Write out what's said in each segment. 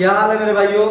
क्या हाल है मेरे भाइयों।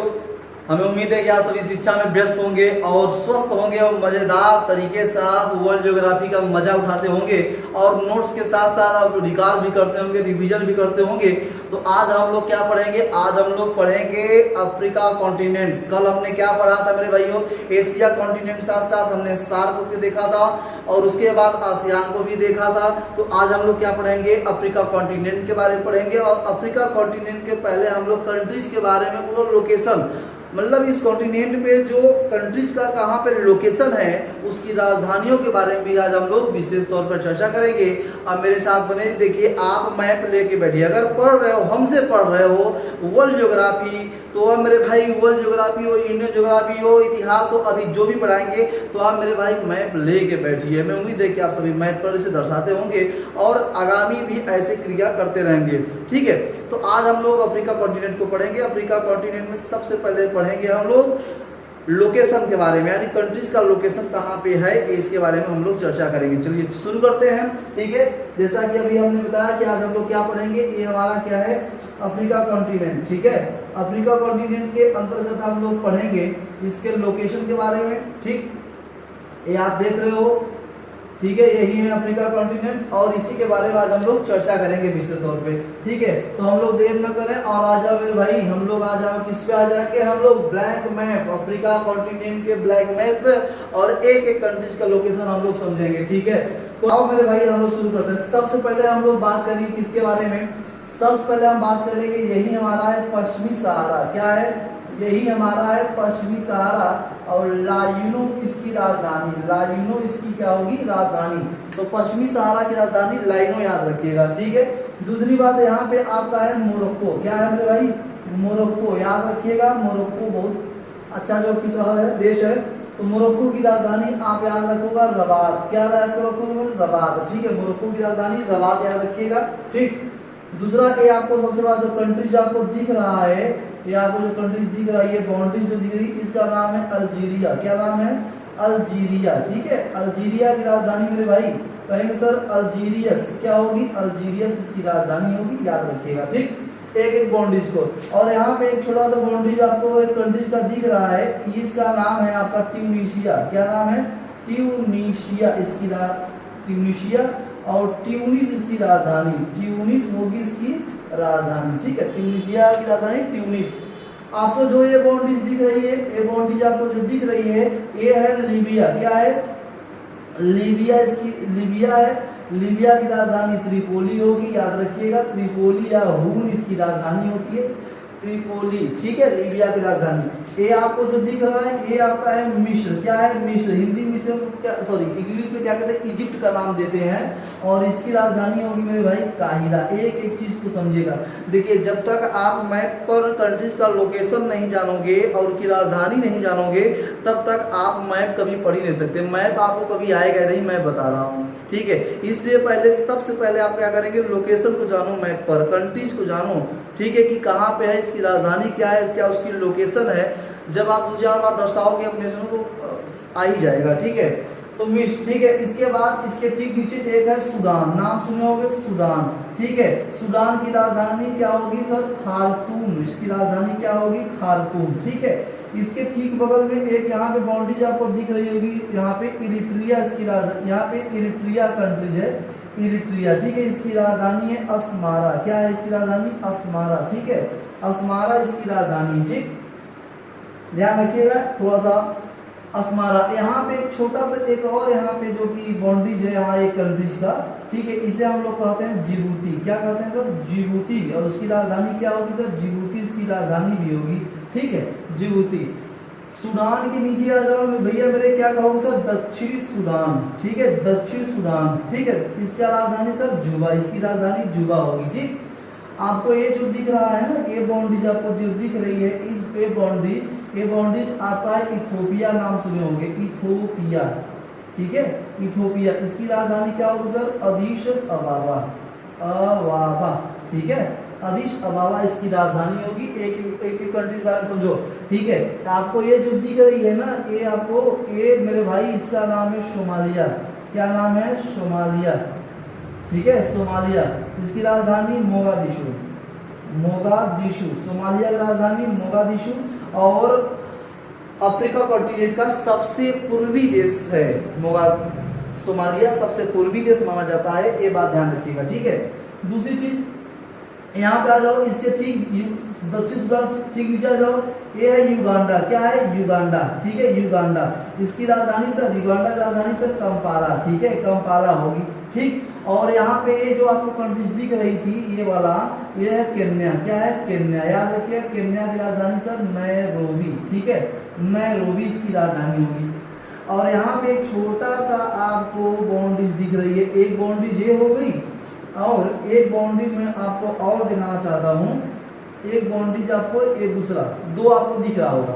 हमें उम्मीद है कि आप सभी शिक्षा में व्यस्त होंगे और स्वस्थ होंगे और मजेदार तरीके से आप वर्ल्ड ज्योग्राफी का मजा उठाते होंगे और नोट्स के साथ साथ आप रिकॉल भी करते होंगे, रिवीजन भी करते होंगे। तो आज हम लोग क्या पढ़ेंगे? आज हम लोग पढ़ेंगे अफ्रीका कॉन्टिनेंट। कल हमने क्या पढ़ा था मेरे भाइयों? एशिया कॉन्टिनेंट, साथ साथ हमने सार्क को देखा था और उसके बाद आसियान को भी देखा था। तो आज हम लोग क्या पढ़ेंगे? अफ्रीका कॉन्टिनेंट के बारे में पढ़ेंगे। और अफ्रीका कॉन्टिनेंट के पहले हम लोग कंट्रीज के बारे में, पूरा लोकेशन, मतलब इस कॉन्टिनेंट पे जो कंट्रीज का कहाँ पे लोकेशन है, उसकी राजधानियों के बारे में भी आज हम लोग विशेष तौर पर चर्चा करेंगे। अब मेरे साथ बने, देखिए आप मैप लेके बैठिए। अगर पढ़ रहे हो, हमसे पढ़ रहे हो वर्ल्ड ज्योग्राफी, तो अब मेरे भाई वर्ल्ड ज्योग्राफी हो, इंडियन ज्योग्राफी हो, इतिहास हो, अभी जो भी पढ़ाएंगे तो आप मेरे भाई मैप लेके बैठिए। मैं उम्मीद है कि आप सभी मैप पर इसे दर्शाते होंगे और आगामी भी ऐसे क्रिया करते रहेंगे। ठीक है, तो आज हम लोग अफ्रीका कॉन्टिनेंट को पढ़ेंगे। अफ्रीका कॉन्टिनेंट में सबसे पहले पढ़ेंगे हम लोग लोकेशन के बारे में, यानी कंट्रीज का लोकेशन कहाँ पे है, इसके बारे में हम लोग चर्चा करेंगे। चलिए शुरू करते हैं। ठीक है, जैसा कि अभी हमने बताया कि आज हम लोग क्या पढ़ेंगे, ये हमारा क्या है, अफ्रीका कॉन्टिनेंट। ठीक है, अफ्रीका कॉन्टिनेंट के अंतर्गत हम लोग पढ़ेंगे इसके लोकेशन के बारे में। ठीक, ये आप देख रहे हो, ठीक है, यही है अफ्रीका कॉन्टिनेंट और इसी के बारे में आज हम लोग चर्चा करेंगे विशेष तौर पे। ठीक है, तो हम लोग देर न करें और आ जाओ मेरे भाई, हम लोग आ जाओ, किस पे आ जाएंगे हम लोग? ब्लैंक मैप, अफ्रीका कॉन्टिनेंट के ब्लैंक मैप और एक एक कंट्रीज का लोकेशन हम लोग समझेंगे। ठीक है, तो आओ मेरे भाई हम लोग शुरू करते हैं। सबसे पहले हम लोग बात करेंगे किसके बारे में? सबसे पहले हम बात करेंगे, यही हमारा है पश्चिमी सहारा। क्या है? यही हमारा है पश्चिमी सहारा और लायूनो इसकी राजधानी, लायूनो इसकी क्या होगी? राजधानी। तो पश्चिमी सहारा की राजधानी लायूनो, याद रखिएगा। ठीक है, दूसरी बात यहाँ पे आपका है मोरक्को। क्या है मेरे भाई? मोरक्को, याद रखिएगा। मोरक्को बहुत अच्छा जो कि शहर है, देश है। तो मोरक्को की राजधानी आप याद रखोगा रबात। क्या याद रखोगे? रबात। ठीक है, मोरक्को की राजधानी रबात, याद रखिएगा। ठीक, दूसरा ये आपको सबसे बड़ा जो कंट्रीज आपको दिख रहा है, ये आपको जो कंट्रीज दिख रहा है, ये बाउंड्रीज जो दिख रही है, इसका नाम है अल्जीरिया। क्या नाम है? अल्जीरिया। ठीक है, अल्जीरिया की राजधानी मेरे भाई कहेंगे सर अल्जीरियस। क्या होगी? अल्जीरियस इसकी राजधानी होगी, याद रखिएगा। ठीक, एक एक बाउंड्रीज को। और यहाँ पे एक छोटा सा बाउंड्रीज आपको एक कंट्रीज का दिख रहा है, इसका नाम है आपका ट्यूनीशिया। क्या नाम है? ट्यूनीशिया इसकी ट्यूनीशिया और ट्यूनिस इसकी राजधानी, ट्यूनिस होगी इसकी राजधानी। ठीक है, ट्यूनिसिया की राजधानी ट्यूनिस। आपको जो ये बाउंड्रीज दिख रही है, ये बाउंड्रीज आपको जो दिख रही है, ये है लीबिया। क्या है? लीबिया इसकी, लीबिया है। लीबिया की राजधानी त्रिपोली होगी, याद रखिएगा। त्रिपोली या हुन इसकी राजधानी होती है, त्रिपोली। ठीक है, लीबिया की राजधानी। ये आपको जो दिख रहा है, ये आपका है मिस्र। क्या है? मिस्र। हिंदी में से क्या, सॉरी इंग्लिश में क्या कहते हैं? इजिप्ट का नाम देते हैं और इसकी राजधानी होगी मेरे भाई काहिरा। एक एक चीज को समझिएगा। देखिए, जब तक आप मैप पर कंट्रीज का लोकेशन नहीं जानोगे और उनकी राजधानी नहीं जानोगे, तब तक आप मैप कभी पढ़ ही नहीं सकते। मैप आपको कभी आएगा नहीं, मैं बता रहा हूँ। ठीक है, इसलिए पहले, सबसे पहले आप क्या करेंगे? लोकेशन को जानो, मैप पर कंट्रीज को जानो। ठीक है, कि कहाँ पे है, इसकी राजधानी क्या है, क्या उसकी लोकेशन है। जब आप 2-4 बार दर्शाओगे अपने से तो आ ही जाएगा। ठीक है, तो मिस्र। ठीक है, इसके बाद इसके ठीक नीचे एक है सूडान। नाम सुने होंगे, सूडान। ठीक है, सूडान की राजधानी क्या होगी सर? खार्तूम। इसकी राजधानी क्या होगी? खार्तूम। ठीक है, इसके ठीक बगल में एक यहाँ पे बाउंड्रीज आपको दिख रही होगी, यहाँ पे इरिट्रिया इसकी राजधानी, यहाँ पे इरिट्रिया कंट्रीज है, इरिट्रिया। ठीक है, इसकी राजधानी है अस्मारा। क्या है इसकी राजधानी? अस्मारा। ठीक है, अस्मारा इसकी राजधानी। ठीक, ध्यान रखिएगा थोड़ा सा, अस्मारा। यहाँ पे एक छोटा सा एक और यहाँ पे जो कि बाउंड्रीज है यहाँ एक कंट्रीज का। ठीक है, इसे हम लोग कहते हैं जिबूती। क्या कहते हैं सर? जिबूती। और उसकी राजधानी क्या होगी सर? जिबूती इसकी राजधानी भी होगी। ठीक है, जिबूती। सूडान के नीचे आ जाओ भैया मेरे, क्या कहोगे सर? दक्षिणी सूडान। ठीक है, दक्षिण सूडान। ठीक है, इसका राजधानी सर जुबा, इसकी राजधानी जुबा होगी। ठीक, आपको ये जो दिख रहा है ना, ये बाउंड्रीज आपको जो दिख रही है, इस ये बाउंड्रीज आपका है इथोपिया। नाम सुने होंगे, इथोपिया। ठीक है, इथोपिया। इसकी राजधानी क्या होगी सर? अदीस अबाबा, अबाबा। ठीक है, अदीस अबाबा इसकी राजधानी होगी। एक एक कंट्रीज बारे में समझो। ठीक है, आपको ये जो दिख रही है ना, ये आपको, ये मेरे भाई इसका नाम है सोमालिया। क्या नाम है? सोमालिया। ठीक है, सोमालिया। इसकी राजधानी मोगादिशु, मोगादिशु, सोमालिया की राजधानी मोगादिशु। और अफ्रीका कॉन्टिनेंट का सबसे पूर्वी देश है सोमालिया, सबसे पूर्वी देश माना जाता है, ये बात ध्यान रखिएगा, ठीक है। दूसरी चीज यहाँ पे आ जाओ, इसके ठीक दक्षिण ठीक नीचे आ जाओ, ये है युगांडा। क्या है? युगांडा, ठीक है, युगांडा। इसकी राजधानी सर, युगांडा की राजधानी सर कंपाला, ठीक है, कंपाला होगी, ठीक। और यहाँ पे ये जो आपको कंट्रीज दिख रही थी ये वाला, ये है केन्या। क्या है? केन्या, याद रखिए। केन्या की राजधानी सर नैरोबी, ठीक है, नैरोबी इसकी राजधानी होगी। और यहाँ पे एक छोटा सा आपको बाउंड्रीज दिख रही है, एक बाउंड्रीज ये हो गई और एक बाउंड्रीज में आपको और दिखाना चाहता हूँ, एक बाउंड्रीज आपको, एक दूसरा, दो आपको दिख रहा होगा।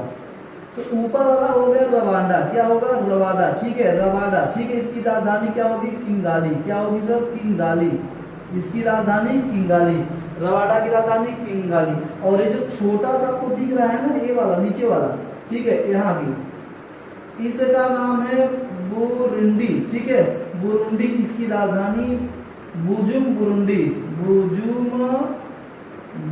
तो ऊपर वाला हो गया रवांडा। क्या होगा? रवांडा, ठीक है, रवांडा, ठीक है। इसकी राजधानी क्या होगी? किंगाली। क्या होगी सर? किंगाली। इसकी राजधानी किंगाली, रवांडा की राजधानी किंगाली। और ये जो छोटा सा आपको दिख रहा है ना, ये वाला नीचे वाला, ठीक है, यहाँ की, इसका नाम है बुरुंडी, ठीक है, बुरुंडी। इसकी राजधानी बुजुम बुरुंडी, बुजुम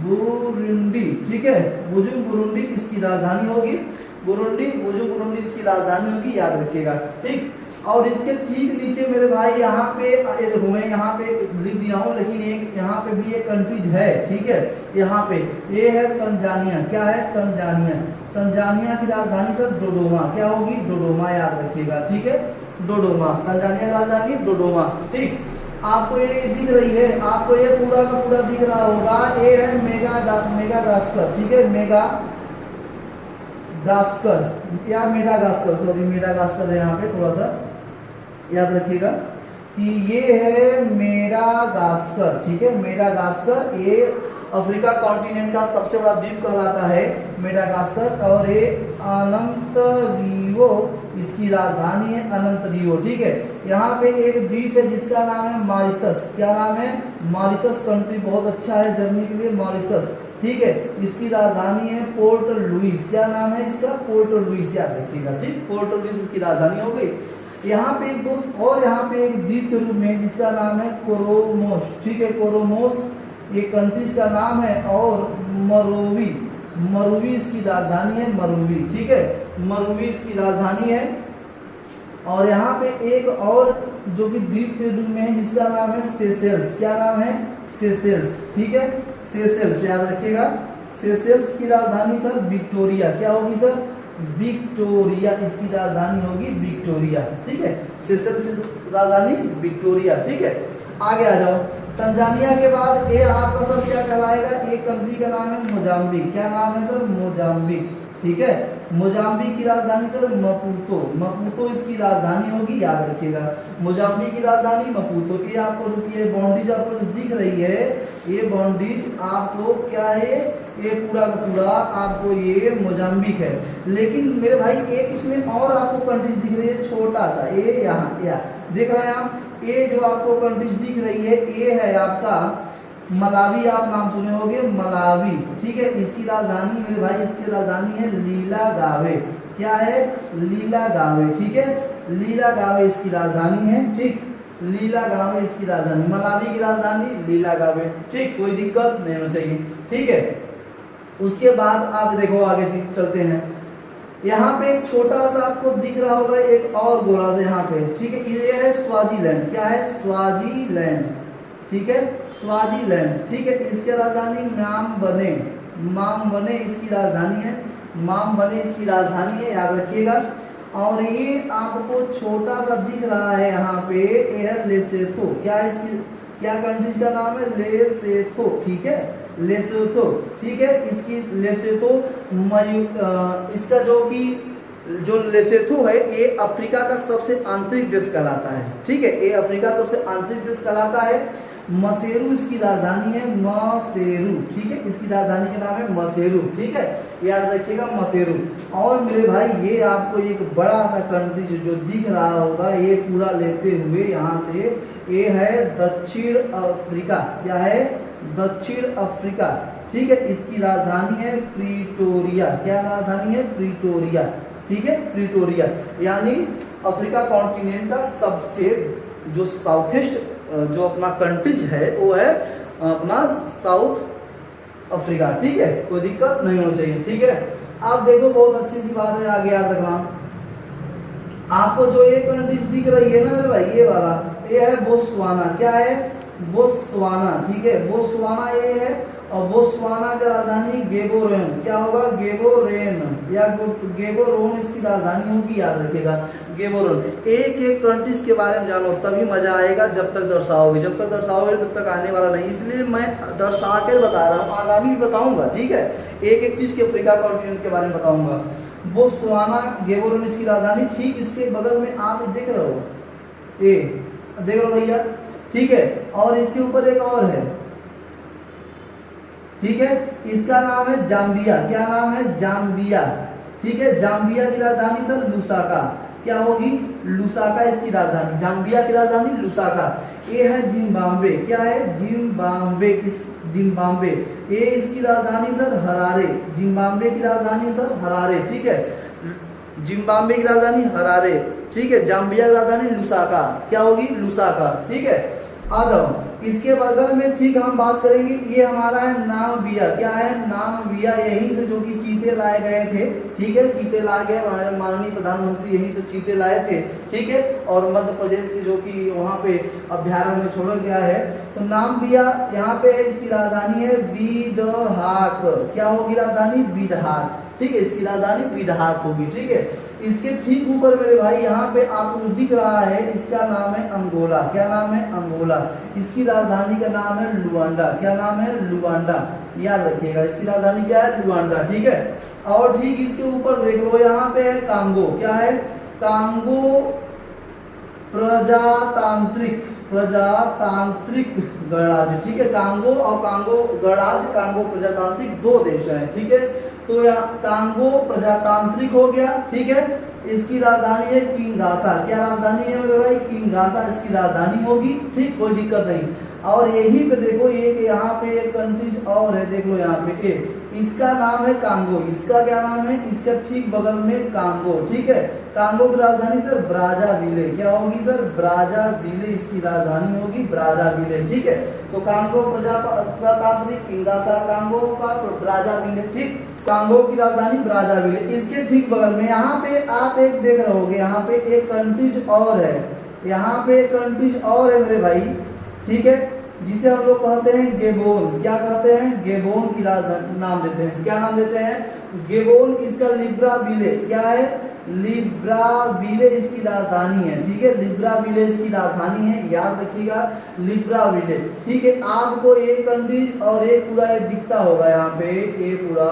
बुरुंडी, ठीक है, बुजुम बुरुंडी इसकी राजधानी होगी। बुरुंडी, बुजुम बुरुंडी इसकी राजधानी होगी, याद रखिएगा, ठीक। और इसके ठीक नीचे मेरे भाई यहाँ पे ये देखो, मैं यहाँ पे लिख दिया हूँ, लेकिन एक यहाँ पे भी एक कंट्रीज है, ठीक है। यहाँ पे ये है तंजानिया। क्या है? तंजानिया। तंजानिया की राजधानी सर डोडोमा। क्या होगी? डोडोमा, याद रखिएगा, ठीक है, डोडोमा। तंजानिया की राजधानी डोडोमा, ठीक। आपको ये दिख रही है, आपको ये पूरा का पूरा दिख रहा होगा, ये है मेगाडास्कर, ठीक है, मेगाडास्कर या मेडागास्कर, सॉरी मेडागास्कर है यहाँ पे, थोड़ा सा याद रखिएगा कि ये है मेडागास्कर, ठीक है, मेडागास्कर। ये अफ्रीका कॉन्टिनेंट का सबसे बड़ा द्वीप कहलाता है मेडागास्कर। और ये अनंतरियो इसकी राजधानी है, अनंतरियो, ठीक है। यहाँ पे एक द्वीप है जिसका नाम है मॉरिशस। क्या नाम है? मॉरिशस। कंट्री बहुत अच्छा है जर्मनी के लिए, मॉरिशस, ठीक है। इसकी राजधानी है पोर्ट लुइस। क्या नाम है इसका? पोर्ट लुइस, याद रखिएगा, ठीक, पोर्ट लुइस इसकी राजधानी हो गई। यहाँ पे एक दोस्त और यहाँ पे एक द्वीप के रूप में जिसका नाम है कोरोमोस, ठीक है, कोरोमोस ये कंट्रीज का नाम है। और मरोवी, मरुवी इसकी राजधानी है, मरुवी, ठीक है, मरुवी इसकी राजधानी है। और यहाँ पे एक और जो कि द्वीप के रूप में है जिसका नाम है सेशेल्स। क्या नाम है? सेशेल्स, ठीक है, सेशेल्स, याद रखिएगा। सेशेल्स की राजधानी सर विक्टोरिया। क्या होगी सर? विक्टोरिया, इसकी राजधानी होगी विक्टोरिया, ठीक है, सेशेल्स की राजधानी विक्टोरिया, ठीक है। आगे आ जाओ, तंजानिया के बाद ये आपका सर क्या कहलाएगा? एक कंट्री का नाम है मोजाम्बिक। क्या नाम है सर? मोजाम्बिक, ठीक है। मोजाम्बिक की राजधानी सर मपूतो, मपूतो इसकी राजधानी होगी, याद रखिएगा, मोजाम्बिक की राजधानी मपूतो। ये आपको जो की बाउंड्रीज आपको जो दिख रही है, ये बाउंड्रीज आपको क्या है? ये पूरा का पूरा आपको ये मोजाम्बिक है। लेकिन मेरे भाई एक इसमें और आपको कंट्रीज दिख रही है, छोटा सा, ये यहाँ या देख रहे हैं आप, ये जो आपको कंट्रीज दिख रही है, ये है आपका मलावी। आप नाम सुने होंगे, मलावी, ठीक है। इसकी राजधानी मेरे भाई, इसकी राजधानी है लीलागावे। क्या है? लीलागावे, ठीक है, लीलागावे इसकी राजधानी है, ठीक, लीलागावे इसकी राजधानी, मलावी की राजधानी लीलागावे, ठीक, कोई दिक्कत नहीं होनी चाहिए, ठीक है। उसके बाद आप देखो आगे चलते हैं, यहाँ पे एक छोटा सा आपको दिख रहा होगा एक और गोला सा यहाँ पे, ठीक है, ये है स्वाजीलैंड। क्या है? स्वाजीलैंड, ठीक है, स्वाजीलैंड, ठीक है। इसकी राजधानी मामबने, मामबने इसकी राजधानी है, मामबने इसकी राजधानी है, याद रखिएगा। और ये आपको छोटा सा दिख रहा है यहाँ पे, ये है लेसेथो। क्या है इसकी, क्या कंट्रीज का नाम है? लेसेथो, ठीक है, लेसोथो, ठीक है। इसकी लेसोथो इसका जो लेसोथो है, ये अफ्रीका का सबसे आंतरिक देश कहलाता है, ठीक है, ये अफ्रीका सबसे आंतरिक देश कहलाता है। मसेरू इसकी राजधानी है, मसेरू, ठीक है, इसकी राजधानी का नाम है मसेरू, ठीक है, याद रखिएगा, मसेरू। और मेरे भाई ये आपको एक बड़ा सा कंट्री जो दिख रहा होगा, ये पूरा लेते हुए यहाँ से, ये है दक्षिण अफ्रीका। क्या है? दक्षिण अफ्रीका, ठीक है, इसकी राजधानी है प्रीटोरिया। क्या राजधानी है? प्रीटोरिया, ठीक है, प्रीटोरिया। यानी अफ्रीका कॉन्टिनेंट का सबसे जो साउथेस्ट जो अपना कंट्रीज है वो है अपना साउथ अफ्रीका। ठीक है, कोई दिक्कत नहीं होनी चाहिए। ठीक है, आप देखो बहुत अच्छी सी बात है, आगे याद रखना। आपको जो एक कंट्रीज दिख रही है ना मेरे भाई, ये वाला, ये है बोत्सवाना। क्या है? बोत्सवाना। ठीक है, बोत्सवाना ये है, और बोत्सवाना का राजधानी गेबोरेन। क्या होगा? गेबोरेन या गेबोरोन इसकी राजधानी होगी, याद रखिएगा, गेबोरोन। एक एक कंट्रीज के बारे में जानो, तभी मजा आएगा जब तक दर्शाओगे। जब तक दर्शाओगे तब तक आने वाला नहीं, इसलिए मैं दर्शा कर बता रहा हूँ, आगामी भी बताऊंगा। ठीक है, एक एक चीज के अफ्रीका कॉन्टिनेंट के बारे में बताऊंगा। बोत्सवाना, गेबोरोन इसकी राजधानी। ठीक इसके बगल में आप देख रहे हो, ये देख रहे हो भैया। ठीक है, और इसके ऊपर एक और है। ठीक है, इसका नाम है जाम्बिया। क्या नाम है? जाम्बिया। ठीक है, जाम्बिया की राजधानी सर लुसाका। क्या होगी? लुसाका इसकी राजधानी। जाम्बिया की राजधानी लुसाका। ये है जिम्बाब्वे। क्या है? जिम्बाब्वे। इस जिम्बाब्वे, ये इसकी राजधानी सर हरारे। जिम्बाब्वे की राजधानी सर हरारे। ठीक है, जिम्बाब्वे की राजधानी हरारे। ठीक है, जाम्बिया की राजधानी लुसाका। क्या होगी? लुसाका। ठीक है, आ जाओ इसके बगल में। ठीक, हम बात करेंगे, ये हमारा है नामबिया। क्या है? नामबिया। यहीं से जो कि चीते लाए गए थे। ठीक है, चीते लाए गए, हमारे माननीय प्रधानमंत्री यहीं से चीते लाए थे। ठीक है, और मध्य प्रदेश की जो कि वहाँ पे अभ्यारण्य में छोड़ा गया है। तो नामबिया यहाँ पे है, इसकी राजधानी है बीडहाक। क्या होगी राजधानी? बीडहाक। ठीक है, इसकी राजधानी बीडहाक होगी। ठीक है, इसके ठीक ऊपर मेरे भाई यहाँ पे आपको दिख रहा है, इसका नाम है अंगोला। क्या नाम है? अंगोला। इसकी राजधानी का नाम है लुआंडा। क्या नाम है? लुआंडा। याद रखिएगा, इसकी राजधानी क्या है? लुआंडा। ठीक है, और ठीक इसके ऊपर देख लो, यहाँ पे है कांगो। क्या है? कांगो प्रजातांत्रिक गणराज्य। ठीक है, कांगो और कांगो गणराज्य, कांगो प्रजातांत्रिक, दो देश हैं। ठीक है, तो यहाँ कांगो प्रजातांत्रिक हो गया। ठीक है, इसकी राजधानी है किंगासा। क्या राजधानी है मेरे भाई? किंगासा इसकी राजधानी होगी। ठीक, कोई दिक्कत नहीं। और यहीं पे देखो, एक यहाँ पे एक कंट्रीज और है, देख लो यहाँ पे एक, इसका नाम है कांगो। इसका क्या नाम है? इसका ठीक बगल में कांगो। ठीक है, कांगो की राजधानी सर ब्राज़ाविले। क्या होगी सर? ब्राज़ाविले इसकी राजधानी होगी, ब्राज़ाविले। ठीक है, तो कांगो प्रजातांत्रिक, किंगासा, कांगो का ब्राज़ाविले। ठीक, कांगो की राजधानी ब्राज़ाविले। इसके ठीक बगल में यहाँ पे आप एक देख रहे होगे, यहाँ पे एक कंट्रीज और है। यहाँ पे एक कंट्रीज और है मेरे भाई। ठीक है, जिसे हम लोग कहते हैं गेबोन। क्या कहते हैं? गेबोन की राजधानी नाम देते हैं। क्या नाम देते हैं? गेबोन। इसका लिब्राविले। क्या है? लिब्राविले इसकी राजधानी है। ठीक है, लिब्राविले इसकी राजधानी है, याद रखिएगा, लिब्राविले। ठीक है, आपको एक कंट्री और एक पूरा ये दिखता होगा यहाँ पे, ये पूरा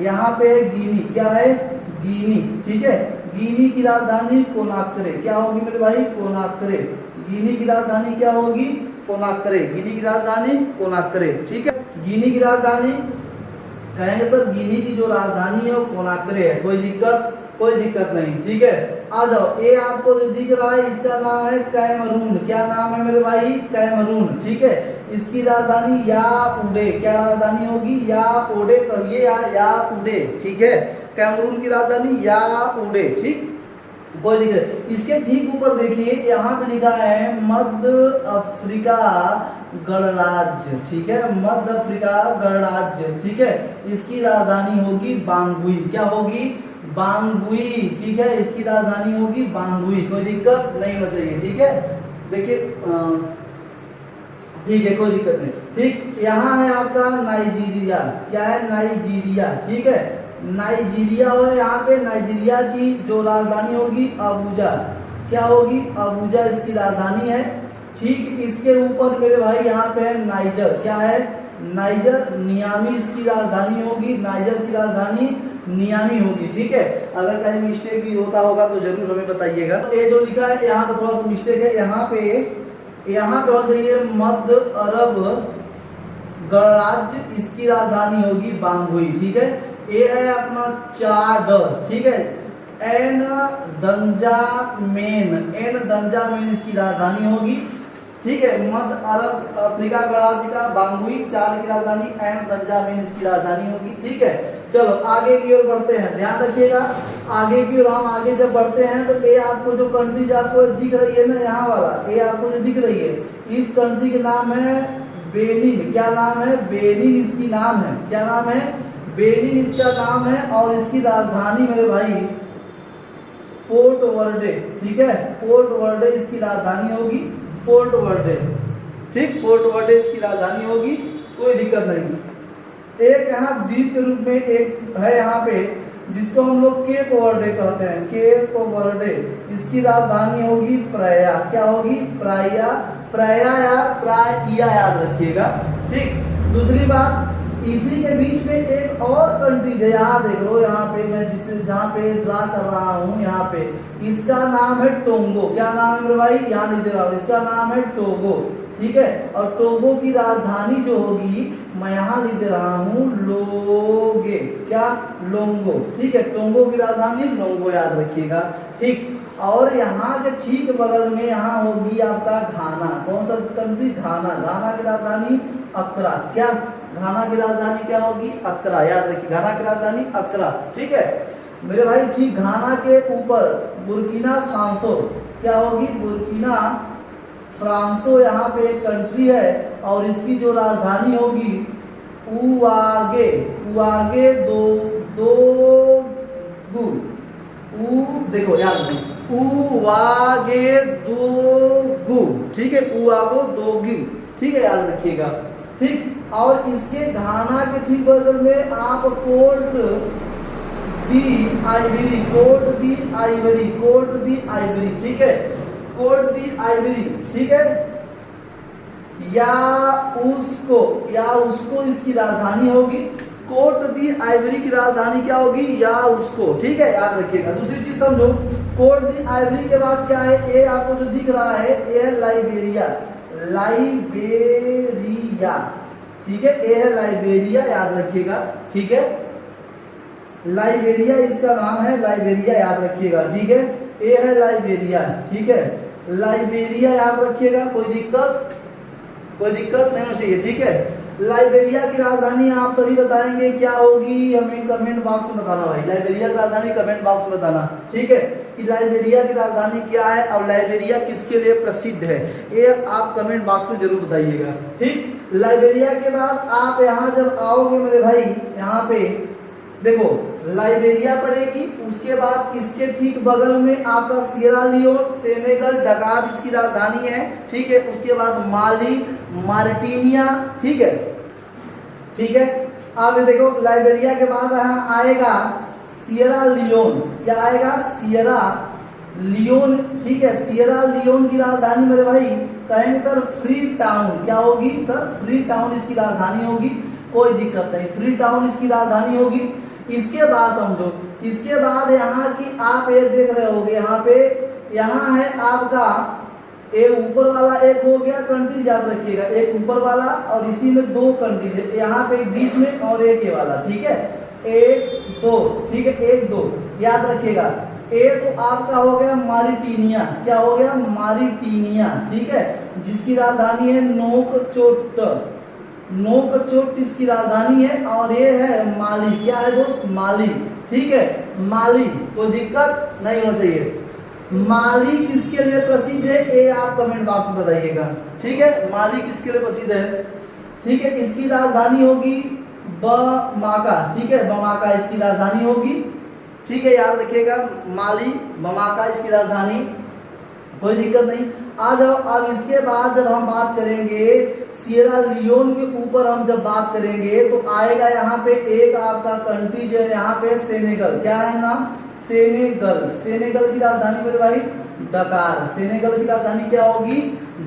यहाँ पे है गिनी। क्या है? गिनी। ठीक है, गिनी की राजधानी कोनाक्रे। क्या होगी मेरे भाई? कोनाक्रे। गिनी की राजधानी क्या होगी? कोनाक्रे। गिनी की राजधानी कोनाक्रे। ठीक है, गिनी की राजधानी कहेंगे सर, गिनी की जो राजधानी है वो कोनाक्रे है। कोई दिक्कत नहीं। ठीक है, आ जाओ, ये आपको जो दिख रहा है इसका नाम है कैमरून। क्या नाम है मेरे भाई? कैमरून। ठीक है, इसकी राजधानी याओडे। क्या राजधानी होगी? याओडे कहिए, याओडे। ठीक है, कैमरून की राजधानी याओडे। ठीक, कोई दिक्कत। इसके ठीक ऊपर देखिए, यहाँ पे लिखा है मध्य अफ्रीका गणराज्य। ठीक है, मध्य अफ्रीका गणराज्य। ठीक है, इसकी राजधानी होगी बांगुई। क्या होगी? बांगुई। ठीक है, इसकी राजधानी होगी बांगुई। कोई दिक्कत नहीं होनी चाहिए। ठीक है, देखिए, ठीक है, कोई दिक्कत नहीं। ठीक, यहाँ है आपका नाइजीरिया। क्या है? नाइजीरिया। ठीक है, नाइजीरिया है यहाँ पे। नाइजीरिया की जो राजधानी होगी अबूजा। क्या होगी? अबूजा इसकी राजधानी है। ठीक, इसके ऊपर मेरे भाई यहाँ पे है नाइजर। क्या है? नाइजर। नियामी इसकी राजधानी होगी। नाइजर की राजधानी नियामी होगी। ठीक है, अगर कहीं मिस्टेक भी होता होगा तो जरूर हमें बताइएगा। ये जो लिखा है यहाँ पे थोड़ा सा मिस्टेक है। यहाँ पे होना चाहिए मध्य अरब गणराज्य, इसकी राजधानी होगी बांगुई। ठीक है, ये है अपना चाड। ठीक है, एन दंजामेन इसकी राजधानी होगी। ठीक है, मध्य अरब अफ्रीका गणराज्य का बांगुई, चाड की राजधानी एन दंजामेन इसकी राजधानी होगी। ठीक है, चलो आगे की ओर बढ़ते हैं, ध्यान रखिएगा। आगे की ओर हम आगे जब बढ़ते हैं तो ये आपको जो कंट्रीज आपको दिख रही है ना, यहाँ वाला ये आपको जो दिख रही है, इस कंट्री का नाम है बेनिन, क्या नाम है? बेनिन इसकी नाम है। क्या नाम है? बेनिन इसका नाम है। और इसकी राजधानी मेरे भाई पोर्ट वर्डे, ठीक है, पोर्ट वर्डे इसकी राजधानी होगी, पोर्ट वर्डे, ठीक, पोर्ट वर्डे इसकी राजधानी होगी, कोई दिक्कत नहीं। एक यहाँ द्वीप के रूप में एक है यहाँ पे जिसको हम लोग केप वर्डे कहते हैं, केप वर्डे, इसकी राजधानी होगी प्राया। क्या होगी? प्राया, प्राया या प्राया याद रखिएगा, ठीक। दूसरी बात, इसी के बीच में एक और कंट्रीज है, यहाँ देख लो, यहाँ पे मैं जहाँ पे ड्रा कर रहा हूँ, यहाँ पे इसका नाम है टोंगो। क्या नाम है मेरे भाई? यहाँ लिख दे रहा हूँ, इसका नाम है टोगो, ठीक है। और टोगो की राजधानी जो होगी, मैं यहाँ लिख दे रहा हूँ लोगे, क्या? लोंगो, ठीक है। टोंगो की राजधानी लोंगो, याद रखिएगा, ठीक। और यहाँ के ठीक बगल में यहाँ होगी आपका घाना। कौन सा कंट्री? घाना। घाना की राजधानी अक्रा। क्या? घाना की राजधानी क्या होगी? अक्रा, याद रखिए, घाना की राजधानी अक्रा, ठीक है मेरे भाई, ठीक। घाना के ऊपर बुर्किना फासो, क्या होगी? बुर्किना फ्रांसो, यहाँ पे एक कंट्री है और इसकी जो राजधानी होगी उआगे, उआगे दो गु, देखो याद रखिए, उआगे दोगु, ठीक है, उआगो दोगु, ठीक है, याद रखिएगा, ठीक। और इसके घाना के ठीक बगल में आप कोर्ट दी आइवरी, कोर्ट दी आइवरी, कोर्ट दी आइवरी, ठीक है, कोर्ट दी आइवरी, ठीक है, या उसको इसकी राजधानी होगी। कोर्ट दी आइवरी की राजधानी क्या होगी? या उसको, ठीक है, याद रखिएगा। दूसरी चीज समझो, कोर्ट दी आइवरी के बाद क्या है? ए आपको जो दिख रहा है, ए है लाइबेरिया, लाइबेरिया, ठीक है, ए है लाइबेरिया, याद रखिएगा, ठीक है, लाइबेरिया इसका नाम है, लाइबेरिया, याद रखिएगा, ठीक है। ए है लाइबेरिया, ठीक है, लाइबेरिया, याद रखिएगा, कोई दिक्कत नहीं होनी चाहिए, ठीक है। लाइबेरिया की राजधानी आप सभी बताएंगे क्या होगी? हमें कमेंट बॉक्स में बताना भाई, लाइबेरिया की राजधानी कमेंट बॉक्स में बताना, ठीक है, कि लाइबेरिया की राजधानी क्या है और लाइबेरिया किसके लिए प्रसिद्ध है, ये आप कमेंट बॉक्स में जरूर बताइएगा, ठीक। लाइबेरिया के बाद आप यहाँ जब आओगे मेरे भाई, यहाँ पे देखो लाइबेरिया पड़ेगी, उसके बाद इसके ठीक बगल में आपका सियरा लियोन, सेनेगल, डकार इसकी राजधानी है, ठीक है। उसके बाद माली, मार्टिनिया, ठीक है, ठीक है। अब देखो लाइबेरिया के बाद यहाँ आएगा सियरा लियोन, क्या आएगा? सियरा लियोन, ठीक है। सियरा लियोन की राजधानी मेरे भाई कहेंगे सर फ्री टाउन, क्या होगी सर? फ्री टाउन इसकी राजधानी होगी, कोई दिक्कत नहीं, फ्री टाउन इसकी राजधानी होगी। इसके बाद समझो, इसके बाद यहाँ की आप ये देख रहे होगे, यहाँ पे यहाँ है आपका ये ऊपर वाला एक हो गया कंट्री, याद रखिएगा, एक ऊपर वाला और इसी में दो कंट्रीज है, यहाँ पे बीच में और एक ये वाला, ठीक है, एक दो, ठीक है, एक दो, याद रखिएगा। एक तो आपका हो गया मारिटीनिया, क्या हो गया? मारिटीनिया, ठीक है, जिसकी राजधानी है नोकचोट, नोकचोट इसकी राजधानी है। और ये है माली, क्या है दोस्त? माली, ठीक है, माली, कोई दिक्कत नहीं होना चाहिए। माली किसके लिए प्रसिद्ध है? ये आप कमेंट बॉक्स में बताइएगा, ठीक है, माली किसके लिए प्रसिद्ध है, ठीक है। इसकी राजधानी होगी बमाका, ठीक है, बमाका इसकी राजधानी होगी, ठीक है, याद रखिएगा, माली, बमाका इसकी राजधानी, कोई दिक्कत नहीं। आ जाओ, अब इसके बाद जब हम बात करेंगे सियरा लियोन के ऊपर, हम जब बात करेंगे तो आएगा यहाँ पे एक आपका कंट्री जो है यहाँ पे सेनेगल, क्या है नाम? सेनेगल। सेनेगल की राजधानी मेरे भाई डकार, सेनेगल की राजधानी क्या होगी?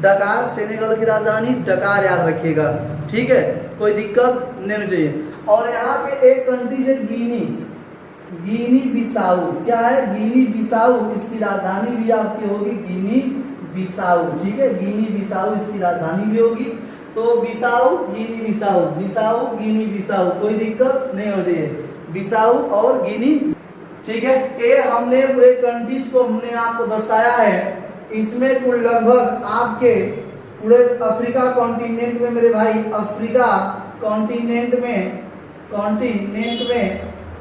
डकार, सेनेगल की राजधानी डकार, याद रखिएगा, ठीक है, कोई दिक्कत नहीं होनी चाहिए। और यहाँ पे एक कंट्री है गिनी, गिनी बिसाऊ, क्या है? गिनी बिसाऊ, इसकी राजधानी भी आपकी होगी गिनी बिसाऊ, ठीक है, गिनी बिसाऊ इसकी राजधानी भी होगी। तो बिसाऊ, गिनी बिसाऊ, बिसाऊ, गिनी बिसाऊ, कोई दिक्कत नहीं हो चाहिए, बिसाऊ और गिनी, ठीक है। ये हमने पूरे कंट्रीज को हमने आपको दर्शाया है, इसमें कुल लगभग आपके पूरे अफ्रीका कॉन्टिनेंट में मेरे भाई, अफ्रीका कॉन्टिनेंट में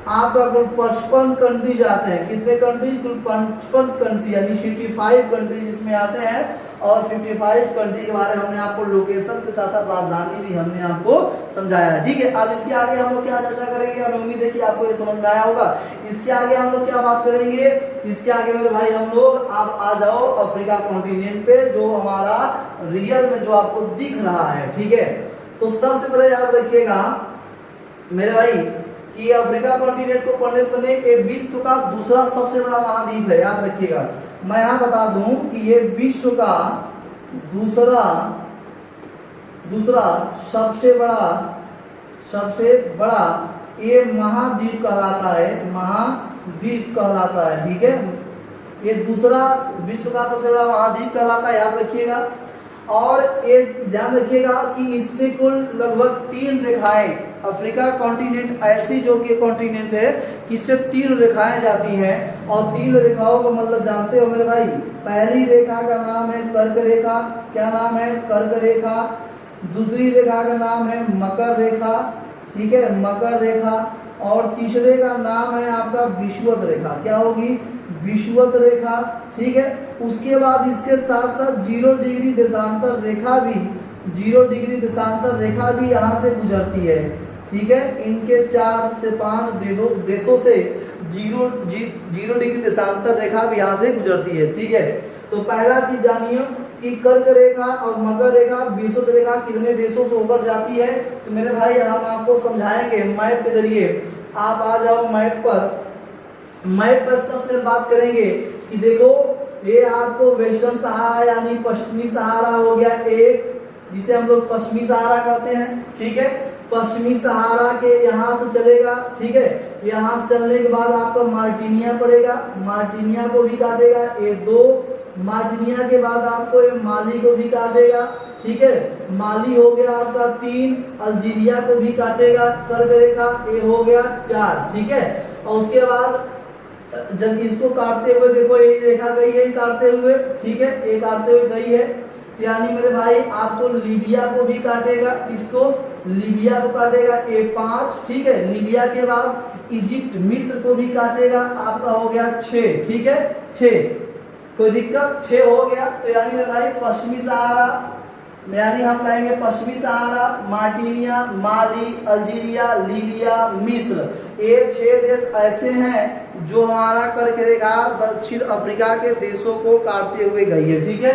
आपका कुल 55 कंट्रीज आते हैं। कितने कंट्रीज? कुल 55 कंट्री, यानी 65 कंट्रीज इसमें आते हैं। और 55 कंट्री के बारे में हमने आपको लोकेशन के साथ साथ राजधानी भी हमने आपको समझाया है। ठीक है, अब इसके आगे हम लोग क्या चर्चा करेंगे, हमें उम्मीद है कि आपको ये समझ में आया होगा। इसके आगे हम लोग क्या बात करेंगे, इसके आगे मेरे भाई हम लोग आप आ जाओ अफ्रीका कॉन्टिनेंट पे, जो हमारा रियल में जो आपको दिख रहा है। ठीक है, तो सबसे पहले याद रखिएगा मेरे भाई कि अफ्रीका कॉन्टिनेंट को पढ़ने से पहले ये विश्व का दूसरा सबसे बड़ा महाद्वीप है, याद रखिएगा। मैं यहाँ बता दूं कि ये विश्व का दूसरा सबसे बड़ा ये महाद्वीप कहलाता है, महाद्वीप कहलाता है। ठीक है, ये दूसरा विश्व का सबसे बड़ा महाद्वीप कहलाता है, याद रखिएगा। और ये ध्यान रखिएगा कि इससे कुल लगभग 3 रेखाएं, अफ्रीका कॉन्टिनेंट ऐसी जो कि कॉन्टिनेंट है कि इससे 3 रेखाएं जाती हैं, और 3 रेखाओं को मतलब जानते हो मेरे भाई। पहली रेखा का नाम है कर्क रेखा, क्या नाम है, कर्क रेखा। दूसरी रेखा का नाम है मकर रेखा, ठीक है, मकर रेखा। और तीसरे का नाम है आपका विषुवत रेखा, क्या होगी, विषुवत रेखा। ठीक है, उसके बाद इसके साथ साथ 0 डिग्री देशांतर रेखा भी यहाँ से गुजरती है। ठीक है, इनके 4 से 5 देशों से 0 डिग्री देशांतर रेखा भी यहाँ से गुजरती है। ठीक है, तो पहला चीज जानिए कि कर्क रेखा और मकर रेखा, विषुवत रेखा कितने देशों से होकर जाती है। तो मेरे भाई हम आपको समझाएंगे मैप के जरिए। आप आ जाओ मैप पर सबसे बात करेंगे कि देखो ये आपको वेस्टर्न सहारा यानी पश्चिमी सहारा हो गया एक, जिसे हम लोग पश्चिमी सहारा कहते हैं। ठीक है, पश्चिमी सहारा के यहाँ से चलेगा। ठीक है, यहाँ से चलने के बाद आपका मार्टिनिया पड़ेगा, मार्टिनिया को भी काटेगा ये 2। मार्टिनिया के बाद आपको ये माली को भी काटेगा। ठीक है, माली हो गया आपका 3, अल्जीरिया को भी काटेगा कर्क रेखा, ये हो गया 4। ठीक है, और उसके बाद जब इसको काटते हुए देखो ये रेखा गई है काटते हुए। ठीक है, ये काटते हुए गई है, यानी मेरे भाई आपको लीबिया को भी काटेगा, इसको लीबिया को काटेगा ये 5। ठीक है, लीबिया के बाद इजिप्ट मिस्र को भी काटेगा, आपका हो गया 6। ठीक है, 6, कोई दिक्कत, 6 हो गया। तो यानी मेरे भाई पश्चिमी सहारा, यानी हम कहेंगे पश्चिमी सहारा, मार्टिनिया, माली, अल्जीरिया, लीबिया, मिस्र, ये 6 देश ऐसे हैं जो हमारा कर्क रेखा दक्षिण अफ्रीका के देशों को काटते हुए गई है। ठीक है,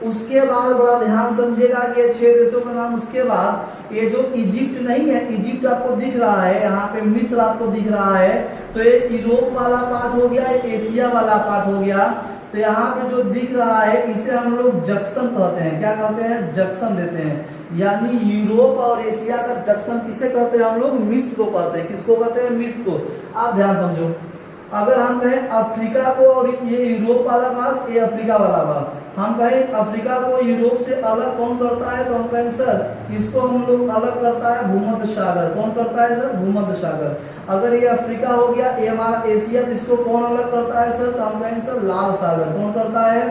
उसके बाद बड़ा ध्यान समझिएगा कि ये 6 देशों का नाम। उसके बाद ये जो इजिप्ट नहीं है, इजिप्ट आपको दिख रहा है यहाँ पे, मिस्र आपको दिख रहा है, तो ये यूरोप वाला पार्ट हो गया, ये एशिया वाला पार्ट हो गया। तो यहाँ पे जो दिख रहा है इसे हम लोग जंक्शन कहते हैं, क्या कहते हैं, जंक्शन देते हैं। यानी यूरोप और एशिया का जंक्शन किसे कहते हैं हम लोग, मिस्र को कहते हैं। किसको कहते हैं, मिस्र को। आप ध्यान समझो, अगर हम कहें अफ्रीका को, और ये यूरोप वाला भाग, ये अफ्रीका वाला भाग, हम कहें अफ्रीका को यूरोप से अलग कौन करता है, तो हम कहें सर इसको हम लोग अलग करता है भूमध्य सागर। कौन करता है सर, भूमध्य सागर। अगर ये अफ्रीका हो गया, ये हमारा एशिया, तो इसको कौन अलग करता है सर, तो हम कहेंगे सर लाल सागर। कौन करता है,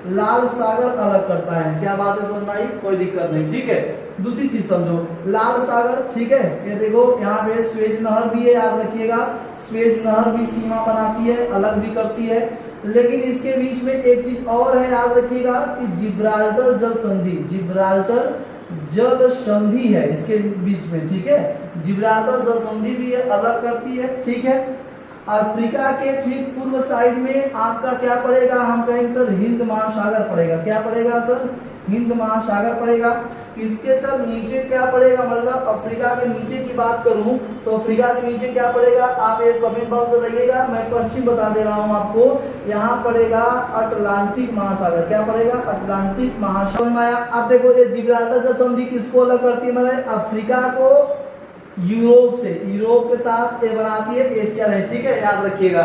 लाल सागर अलग करता है। क्या बात है समझ में आई, कोई दिक्कत नहीं। ठीक है, दूसरी चीज समझो, लाल सागर। ठीक है, ये देखो यहाँ पे स्वेज नहर भी है, याद रखिएगा, स्वेज नहर भी सीमा बनाती है, अलग भी करती है। लेकिन इसके बीच में एक चीज और है, याद रखिएगा कि जिब्राल्टर जल संधि, जिब्राल्टर जल संधि है इसके बीच में। ठीक है, जिब्राल्टर जल संधि भी है, अलग करती है। ठीक है, अफ्रीका के ठीक पूर्व साइड में आपका क्या पड़ेगा, हम कहेंगे सर हिंद महासागर पड़ेगा। क्या पड़ेगा सर, हिंद महासागर पड़ेगा। इसके सर नीचे क्या पड़ेगा, मतलब अफ्रीका के नीचे की बात करूं तो अफ्रीका के नीचे क्या पड़ेगा, आप एक कमेंट बॉक्स बताइएगा। मैं पश्चिम बता दे रहा हूं आपको, यहाँ पड़ेगा अटलांटिक महासागर। क्या पड़ेगा, अटलांटिक महासागर में आया। अब देखो ये जिब्राल्टर जल संधि किसको अलग करती है, मतलब अफ्रीका को यूरोप से, यूरोप के साथ ये बनाती है एशिया नहीं। ठीक है, याद रखिएगा,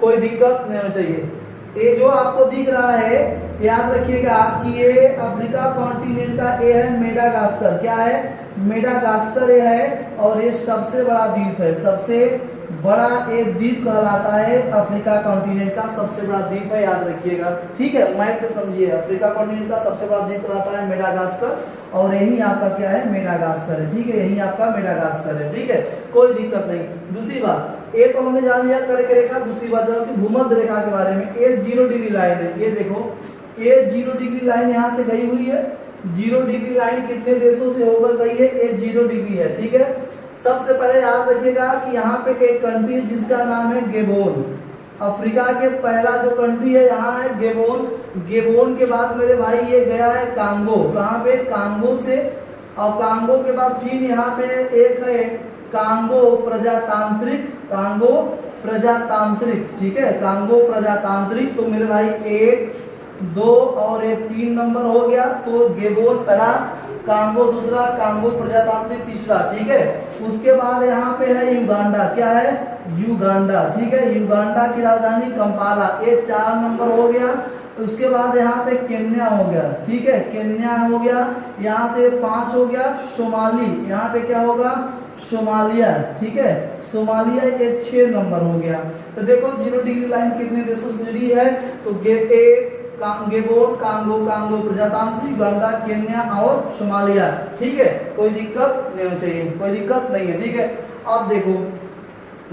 कोई दिक्कत नहीं होनी चाहिए। ये जो आपको दिख रहा है याद रखिएगा कि ये अफ्रीका कॉन्टिनेंट का ये है मेडागास्कर। क्या है, मेडागास्कर ये है, और ये सबसे बड़ा द्वीप है, सबसे बड़ा एक द्वीप कहलाता है अफ्रीका कॉन्टिनेंट का सबसे बड़ा द्वीप है, याद रखिएगा। ठीक है, मैप पे समझिए, अफ्रीका कॉन्टिनेंट का सबसे बड़ा द्वीप कहलाता है मेडागास्कर, और यही आपका क्या है, मेडागास्कर है। ठीक है, यही आपका मेडागास्कर है। ठीक है, कोई दिक्कत नहीं। दूसरी बात, ये तो हमने जान लिया कर्क रेखा। दूसरी बात जो कि भूमध्य रेखा के बारे में, ये 0 डिग्री लाइन है। ये देखो ये 0 डिग्री लाइन यहाँ से गई हुई है। 0 डिग्री लाइन कितने देशों से होकर गई है? ये 0 डिग्री है, ठीक है। सबसे पहले याद रखिएगा कि यहाँ पे एक कंट्री है जिसका नाम है गेबोन। अफ्रीका के पहला जो कंट्री है यहाँ है गेबोन। गेबोन के बाद मेरे भाई ये गया है कांगो। कहाँ पे? कांगो से। और कांगो के बाद फिर यहाँ पे एक है कांगो प्रजातांत्रिक। कांगो प्रजातांत्रिक, ठीक है, कांगो प्रजातांत्रिक। तो मेरे भाई 1, 2 और ये 3 नंबर हो गया। तो गेबोन पहला, कांगो दूसरा, कांगो प्रजातांत्रिक तीसरा, ठीक है। उसके बाद यहाँ पे है युगांडा। क्या है? युगांडा, ठीक है। युगांडा की राजधानी कंपाला, ये 4 नंबर हो गया। उसके बाद यहाँ पे केन्या हो गया, ठीक है, केन्या हो गया। यहाँ से 5 हो गया सोमाली। यहाँ पे क्या होगा? सोमालिया, ठीक है, सोमालिया। ये 6 नंबर हो गया। तो देखो 0 डिग्री लाइन कितने देशों से गुजरी है? तो गेबोन, कांगो, कांगो प्रजातांत्रिक, युगांडा, केन्या और सोमालिया, ठीक है। कोई दिक्कत नहीं होनी चाहिए, कोई दिक्कत नहीं है, ठीक है। अब देखो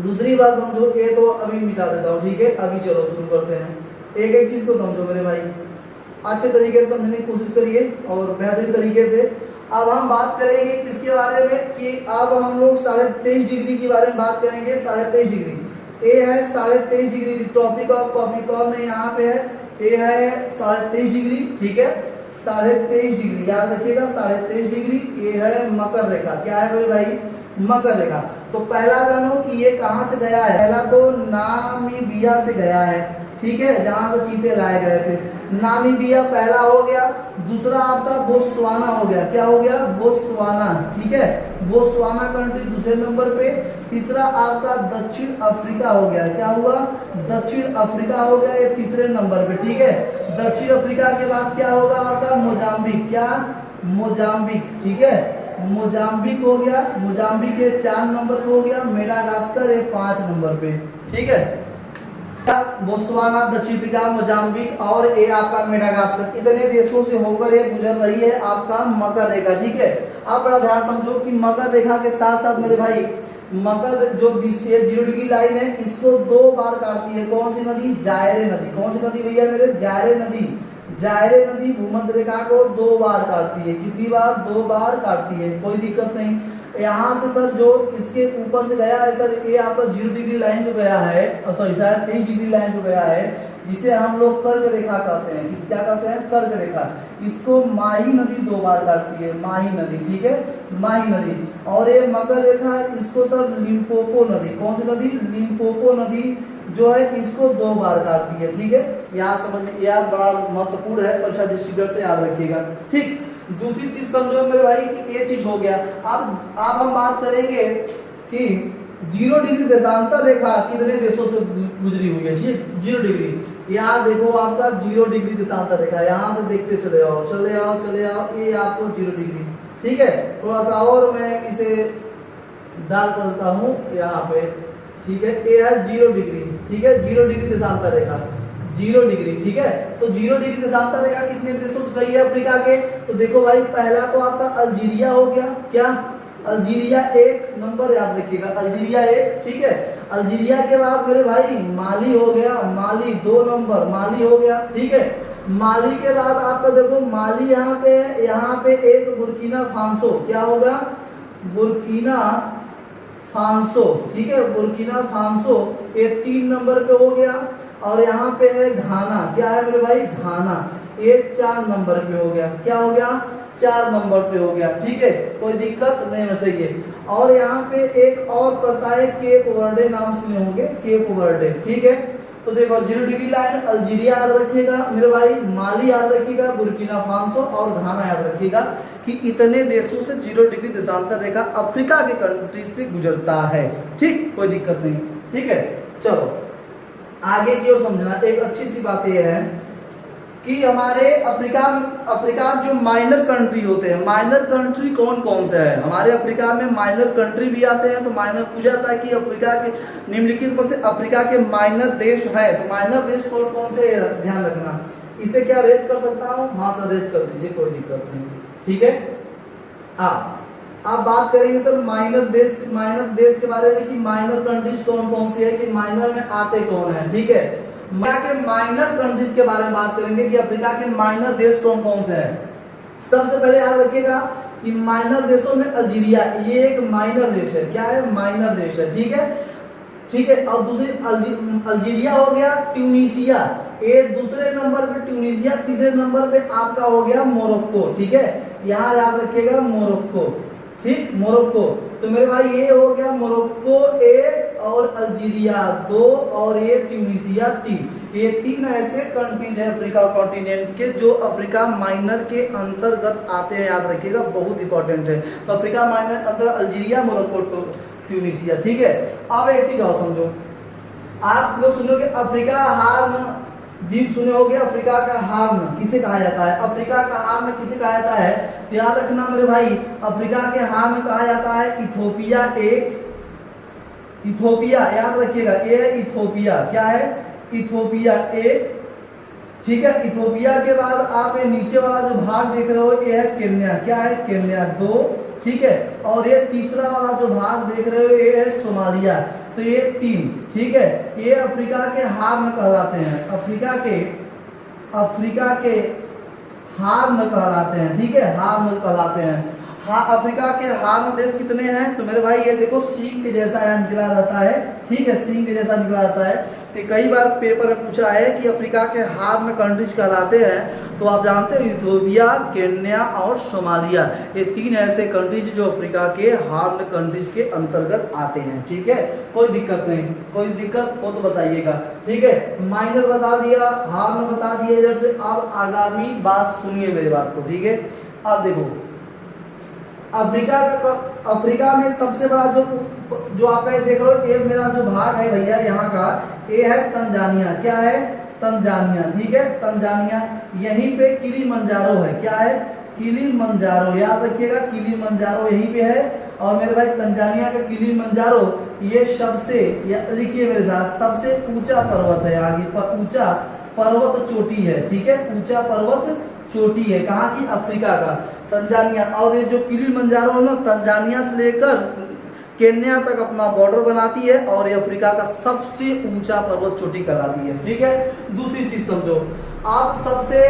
दूसरी बात समझो, ये तो अभी मिटा देता हूँ, ठीक है। अभी चलो शुरू करते हैं। एक एक चीज को समझो मेरे भाई, अच्छे तरीके से समझने की कोशिश करिए और बेहतरीन तरीके से। अब हम बात करेंगे किसके बारे में कि अब हम लोग 23.5 डिग्री के बारे में बात करेंगे। 23.5 डिग्री, ये है 23.5 डिग्री। टॉपिक ऑफ कॉपिकॉन है यहाँ पे है, ये है 23.5 डिग्री, ठीक है। 23.5 डिग्री याद रखिएगा, 23.5 डिग्री। ये है मकर रेखा। क्या है मेरे भाई? मकर रेखा। तो पहला जानो कि ये कहाँ से गया है? पहला तो नामीबिया से गया है, ठीक है, जहां से चीते लाए गए थे। नामीबिया पहला हो गया। दूसरा आपका बोत्सवाना हो गया। क्या हो गया? बोत्सवाना, ठीक है, बोत्सवाना कंट्री दूसरे नंबर पे। तीसरा आपका दक्षिण अफ्रीका हो गया। क्या हुआ? दक्षिण अफ्रीका हो गया, ये तीसरे नंबर पे, ठीक है। दक्षिण अफ्रीका के बाद क्या होगा आपका? मोजाम्बिक। क्या? मोजाम्बिक, ठीक है, मोजाम्बिक हो गया। मोजाम्बिक ये 4 नंबर पे हो गया। मेडागास्कर ये 5 नंबर पे, ठीक है। बोत्सवाना, दक्षिण अफ्रीका, मोजाम्बिक और ये आपका मेडागास्कर, इतने देशों से होकर ये गुजर रही है आपका मकर रेखा, ठीक है। आप बड़ा ध्यान समझो कि मकर रेखा के साथ साथ मेरे भाई मकर जो 0 डिग्री लाइन है इसको 2 बार काटती है। कौन सी नदी? जायरे नदी। कौन सी नदी भैया मेरे? जायरे नदी। जायरे नदी भूमध्य रेखा को 2 बार काटती है। कितनी बार? 2 बार काटती है, कोई दिक्कत नहीं। यहाँ से सर जो इसके ऊपर से गया है सर, ये आपका 0 डिग्री लाइन जो गया है, सॉरी 23 डिग्री लाइन जो गया है, जिसे हम लोग कर्क रेखा कहते हैं। किस क्या कहते हैं? कर्क रेखा। इसको माही नदी 2 बार काटती है, माही नदी, ठीक है, माही नदी। और ये मकर रेखा, इसको सर लिम्पोपो नदी। कौन सी नदी? लिम्पोपो नदी जो है इसको 2 बार काटती है, ठीक है। यहाँ समझ, यार बड़ा महत्वपूर्ण है, परीक्षा दृष्टिगत से याद रखिएगा, ठीक। दूसरी चीज समझो मेरे भाई कि ये चीज हो गया। अब हम बात करेंगे कि 0 डिग्री देशांतर रेखा कितने देशों से गुजरी हुई है? 0 डिग्री। यहाँ देखो आपका 0 डिग्री देशांतर रेखा, यहाँ से देखते चले आओ, चले आओ, चले आओ, ये आपको 0 डिग्री, ठीक है। थोड़ा सा और मैं इसे डाल करता हूँ यहाँ पे, ठीक है। ये है 0 डिग्री, ठीक है, 0 डिग्री देशांतर रेखा, 0 डिग्री, ठीक है। तो 0 डिग्री देशांतर रेखा कितने देशों से गई है अफ्रीका के? तो देखो भाई पहला तो आपका अल्जीरिया हो गया। क्या? अल्जीरिया 1 नंबर याद रखिएगा, अल्जीरिया 1, ठीक है। अल्जीरिया के बाद मेरे भाई माली हो गया, माली 2 नंबर, माली हो गया, ठीक है। माली के बाद आपका देखो माली यहाँ पे है, यहाँ पे एक बुर्किना फासो। क्या होगा? बुर्किना फासो, ठीक है, बुर्किना फासो ये 3 नंबर पे हो गया। और यहाँ पे है घाना। क्या है मेरे भाई? घाना, ये 4 नंबर पे हो गया। क्या हो गया? 4 नंबर पे हो गया, ठीक है, कोई दिक्कत नहीं होना चाहिए। और यहाँ पे एक और पड़ता है केप वर्डे, नाम सुने होंगे, केप वर्डे, ठीक है। तो देखो 0 डिग्री लाइन अल्जीरिया याद रखिएगा मेरे भाई, माली याद रखिएगा, बुर्किना फासो और घाना याद रखिएगा कि इतने देशों से 0 डिग्री देशांतर रेखा अफ्रीका के कंट्री से गुजरता है, ठीक, कोई दिक्कत नहीं, ठीक है। चलो आगे की ओर समझना। एक अच्छी सी बात यह है कि हमारे अफ्रीका जो माइनर कंट्री होते हैं, माइनर कंट्री कौन कौन से है हमारे अफ्रीका में? माइनर कंट्री भी आते हैं। तो माइनर पूछा जाता है कि अफ्रीका के निम्नलिखित में से अफ्रीका के माइनर देश है, तो माइनर देश कौन कौन से, ध्यान रखना। इसे क्या रेज कर सकता हूँ? हाँ सर रेज कर दीजिए, कोई दिक्कत नहीं, ठीक है। हाँ अब बात करेंगे सर माइनर देश के बारे में कि माइनर कंट्रीज कौन कौन सी है, कि माइनर में आते कौन है, ठीक है। अफ्रीका के माइनर कंट्रीज के बारे में बात करेंगे कि अफ्रीका के माइनर देश कौन कौन से हैं। सबसे पहले याद रखिएगा कि माइनर देशों में अल्जीरिया ये एक माइनर देश है। क्या है? माइनर देश है। ठीक है, ठीक है। और दूसरी अल्जीरिया हो गया, ट्यूनीशिया ये दूसरे नंबर पे ट्यूनीशिया, तीसरे नंबर पे आपका हो गया मोरक्को। ठीक है, यहाँ याद रखिएगा मोरक्को। ठीक, मोरक्को। तो मेरे भाई ये हो गया मोरक्को एक, और अल्जीरिया दो, और ये ट्यूनीशिया तीन। ये तीन ऐसे कंट्रीज है अफ्रीका कॉन्टिनेंट के जो अफ्रीका माइनर के अंतर्गत आते हैं। याद रखिएगा, बहुत इंपॉर्टेंट है। तो अफ्रीका माइनर अंतर्गत अल्जीरिया, मोरक्को, ट्यूनीशिया। ठीक है। अब एक चीज और समझो, आप लोग सुनोगे अफ्रीका हार्न द्वीप सुने होगे। अफ्रीका का हार्न किसे कहा जाता है? अफ्रीका का हार्न किसे कहा जाता है? याद रखना मेरे भाई, अफ्रीका के हार्न कहा जाता है इथोपिया एक, इथोपिया याद रखिएगा, ये इथोपिया। क्या है? इथोपिया एक। ठीक है, इथोपिया के बाद आप ये नीचे वाला जो भाग देख रहे हो ये है केन्या। क्या है? केन्या दो। ठीक है, और ये तीसरा वाला जो भाग देख रहे हो ये है सोमालिया। तो ये तीन। ठीक है, ये अफ्रीका के हार्न कहलाते हैं। अफ्रीका के हार्न कहलाते हैं। ठीक है, हार्न कहलाते हैं। हाँ, अफ्रीका के हार्न देश कितने हैं? तो मेरे भाई ये देखो सींग के जैसा यहाँ निकला जाता है। ठीक है, सींग के जैसा निकला जाता है। तो कई बार पेपर में पूछा है कि अफ्रीका के हार्न कंट्रीज कहलाते हैं। तो आप जानते हो इथोपिया, केन्या और सोमालिया ये तीन ऐसे कंट्रीज जो अफ्रीका के हार्न कंट्रीज के अंतर्गत आते हैं। ठीक है, कोई दिक्कत नहीं, कोई दिक्कत हो तो बताइएगा। ठीक है, माइनर बता दिया, हार्न बता दिया इधर से। अब आगामी बात सुनिए मेरी बात को। ठीक है, अब देखो अफ्रीका में सबसे बड़ा जो आपका ये देख रहे हो ये मेरा जो भाग है भैया यहाँ का, ये है तंजानिया। क्या है? तंजानिया। ठीक है, तंजानिया। यहीं पे किलिमंजारो है। क्या है? किलिमंजारो। याद रखिएगा, किलिमंजारो यहीं पे है। और मेरे भाई तंजानिया का किलिमंजारो ये सबसे, लिखिए मेरे साथ, सबसे ऊंचा पर्वत है। आगे ऊंचा पर्वत चोटी है। ठीक है, ऊंचा पर्वत चोटी है। कहाँ की? अफ्रीका का, तंजानिया। और ये जो किलिमंजारो है ना, तंजानिया से लेकर केन्या तक अपना बॉर्डर बनाती है और ये अफ्रीका का सबसे ऊंचा पर्वत चोटी कहलाती है। ठीक है, दूसरी चीज समझो, आप सबसे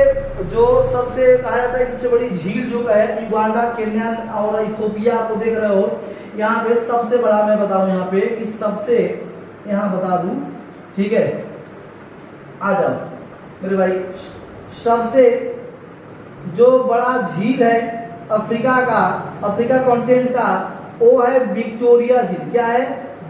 कहा जाता है सबसे बड़ी झील जो है युगांडा, केन्या और इथोपिया आपको देख रहे हो। यहाँ पे सबसे बड़ा मैं बताऊं, यहाँ पे इस सबसे यहाँ बता दूं। ठीक है, आ जाओ मेरे भाई, सबसे जो बड़ा झील है अफ्रीका कॉन्टिनेंट का वो है विक्टोरिया झील। क्या है?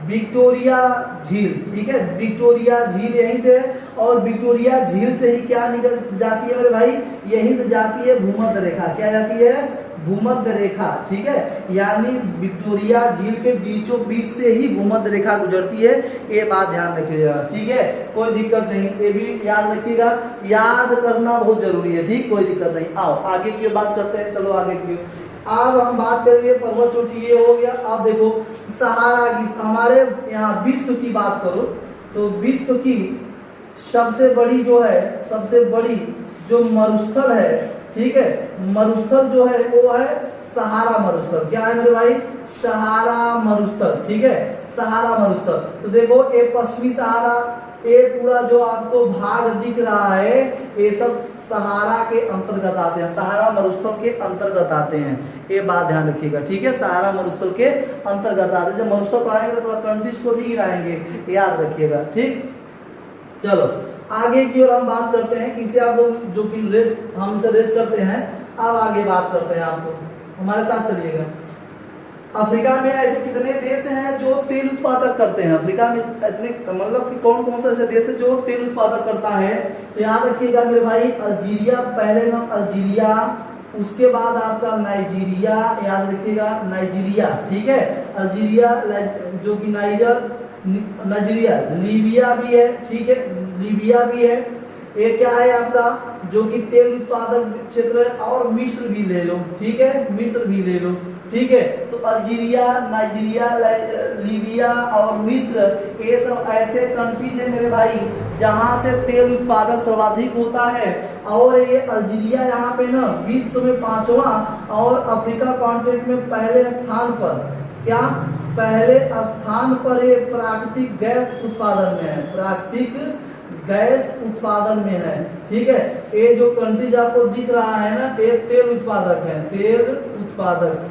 विक्टोरिया झील। ठीक है, विक्टोरिया झील यहीं से, और विक्टोरिया झील से ही क्या निकल जाती है मेरे भाई? यहीं से जाती है भूमध्य रेखा। क्या जाती है? भूमध्य रेखा। ठीक है, यानी विक्टोरिया झील के बीचों बीच से ही भूमध्य रेखा गुजरती है। ये बात ध्यान रखिएगा। ठीक है, कोई दिक्कत नहीं, ये भी याद रखिएगा, याद करना बहुत जरूरी है। ठीक, कोई दिक्कत नहीं। आओ आगे की बात करते हैं। चलो आगे की अब हम बात करेंगे पर्वत चोटी, ये हो गया। अब देखो सहारा की, हमारे यहाँ विश्व की बात करो तो विश्व की सबसे बड़ी जो मरुस्थल है, ठीक है, मरुस्थल जो है वो है सहारा मरुस्थल। क्या है मेरे भाई? सहारा मरुस्थल। ठीक है, सहारा मरुस्थल। तो देखो ये पश्चिमी सहारा, ये पूरा जो आपको भाग दिख रहा है ये सब सहारा के अंतर्गत आते हैं, सहारा मरुस्थल के अंतर्गत आते हैं। ये बात ध्यान रखिएगा। ठीक है, सहारा मरुस्थल के अंतर्गत आते हैं। जब मरुस्थल पढ़ाएंगे तो कंट्रीज को भी गिराएंगे, याद रखिएगा। ठीक, चलो आगे की ओर हम बात करते हैं। इसे आप लोग जो कि हम इसे रेस करते हैं। अब आगे बात करते हैं, आपको हमारे साथ चलिएगा। अफ्रीका में ऐसे कितने देश हैं जो तेल उत्पादक करते हैं? अफ्रीका में इतने मतलब कि कौन कौन से ऐसे देश है जो तेल उत्पादक करता है? तो याद रखिएगा मेरे भाई, अल्जीरिया पहले नाम, अल्जीरिया, उसके बाद आपका नाइजीरिया। याद रखिएगा नाइजीरिया। ठीक है, अल्जीरिया जो कि नाइजीरिया, लीबिया भी है। ठीक है, लीबिया भी है। ये क्या है आपका जो कि तेल उत्पादक क्षेत्र है। और मिस्र भी ले लो। ठीक है, मिस्र भी ले लो। ठीक है, तो अल्जीरिया, नाइजीरिया, लीबिया और मिस्र ये सब ऐसे कंट्रीज है मेरे भाई जहां से तेल उत्पादक सर्वाधिक होता है। और ये अल्जीरिया यहाँ पे ना विश्व में 5वां और अफ्रीका कॉन्टिनेंट में पहले स्थान पर, क्या पहले स्थान पर ये प्राकृतिक गैस उत्पादन में है। प्राकृतिक गैस उत्पादन में है। ठीक है, ये जो कंट्रीज आपको दिख रहा है ना, ये तेल उत्पादक है, तेल उत्पादक।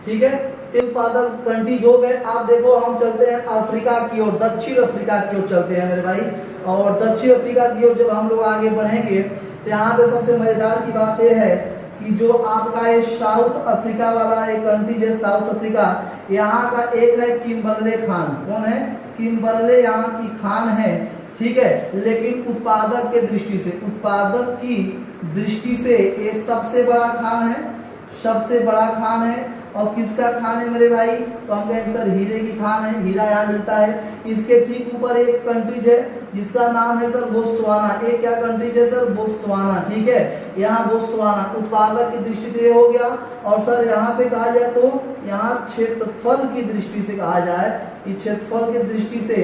ठीक है, तेल उत्पादक कंट्रीज हो गए। आप देखो हम चलते हैं अफ्रीका की ओर, दक्षिण अफ्रीका की ओर चलते हैं मेरे भाई। और दक्षिण अफ्रीका की ओर जब हम लोग आगे बढ़ेंगे तो यहाँ पे सबसे मजेदार की बात यह है कि जो आपका ये साउथ अफ्रीका वाला एक कंट्रीज है, साउथ अफ्रीका, यहाँ का एक है किम्बरले खान। कौन है? किम्बरले यहाँ की खान है। ठीक है, लेकिन उत्पादक के दृष्टि से, उत्पादक की दृष्टि से ये सबसे बड़ा खान है, सबसे बड़ा खान है। और किसका खान है मेरे भाई? तो हम कहेंगे सर हीरे की खान है, हीरा यहाँ मिलता है। इसके ठीक ऊपर एक कंट्रीज है जिसका नाम है सर बोत्सवाना। ये क्या कंट्रीज है सर? बोत्सवाना। ठीक है, यहाँ बोत्सवाना उत्पादक की दृष्टि से हो गया। और सर यहाँ पे कहा जाए तो यहाँ क्षेत्रफल की दृष्टि से कहा जाए कि क्षेत्रफल की दृष्टि से